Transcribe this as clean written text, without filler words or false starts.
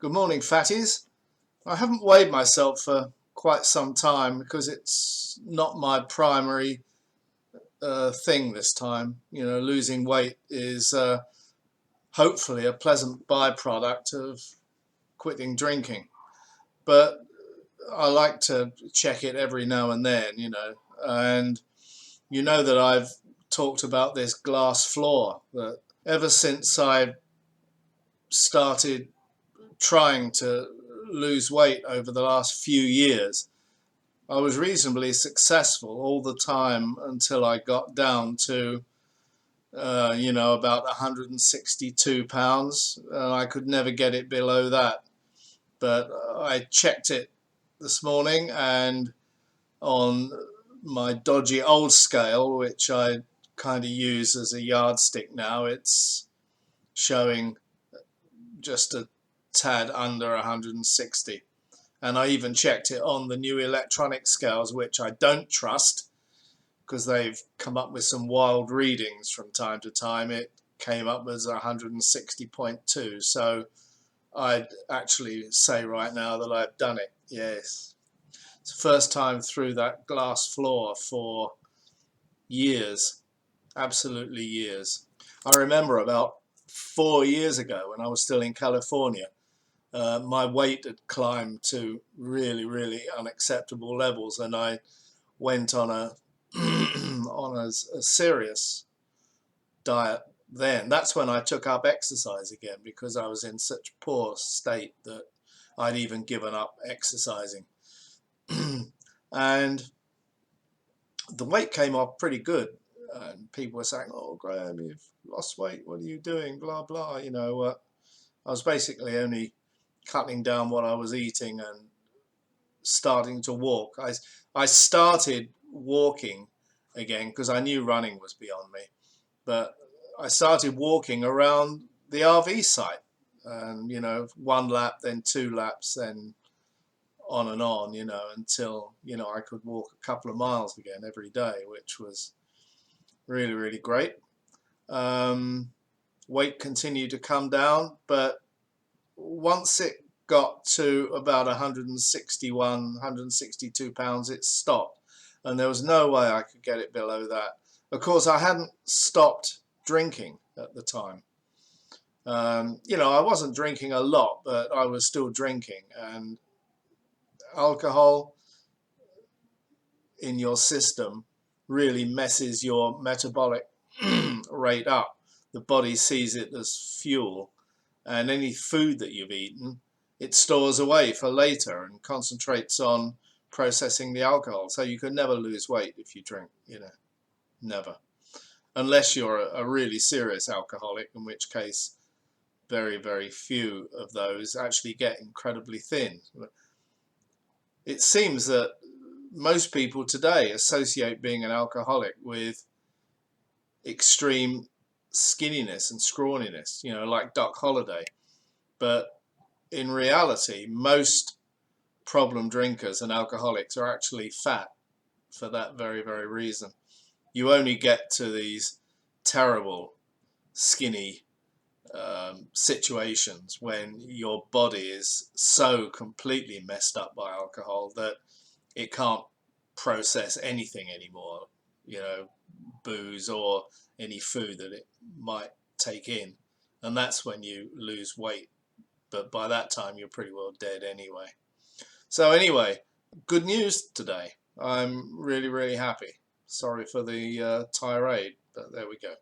Good morning, fatties. I haven't weighed myself for quite some time because it's not my primary thing this time. You know, losing weight is hopefully a pleasant byproduct of quitting drinking. But I like to check it every now and then, and you know that I've talked about this glass floor that ever since I started trying to lose weight over the last few years, I was reasonably successful all the time until I got down to, about 162 pounds. I could never get it below that. But I checked it this morning, and on my dodgy old scale, which I kind of use as a yardstick now, it's showing just a tad under 160. And I even checked it on the new electronic scales, which I don't trust because they've come up with some wild readings from time to time. It came up as 160.2. So I'd actually say right now that I've done it. Yes. It's the first time through that glass floor for years. Absolutely years. I remember about 4 years ago when I was still in California, my weight had climbed to really, really unacceptable levels, and I went on a on a serious diet then. That's when I took up exercise again because I was in such poor state that I'd even given up exercising. And the weight came off pretty good. And people were saying, "Oh, Graham, you've lost weight. What are you doing? Blah, blah." I was basically only cutting down what I was eating and starting to walk. I started walking again because I knew running was beyond me. But I started walking around the RV site, and one lap, then two laps, then on and on, until I could walk a couple of miles again every day, which was really, really great. Weight continued to come down, but once it got to about 161, 162 pounds, it stopped, and there was no way I could get it below that. Of course, I hadn't stopped drinking at the time. I wasn't drinking a lot, but I was still drinking, and alcohol in your system really messes your metabolic rate up. The body sees it as fuel, and any food that you've eaten, it stores away for later and concentrates on processing the alcohol. So you can never lose weight if you drink, never. Unless you're a really serious alcoholic, in which case very, very few of those actually get incredibly thin. It seems that most people today associate being an alcoholic with extreme skinniness and scrawniness, like Doc Holliday. But in reality, most problem drinkers and alcoholics are actually fat for that very, very reason. You only get to these terrible skinny situations when your body is so completely messed up by alcohol that it can't process anything anymore, booze or any food that it might take in. And that's when you lose weight. But by that time, you're pretty well dead anyway. So anyway, good news today. I'm really, really happy. Sorry for the tirade, but there we go.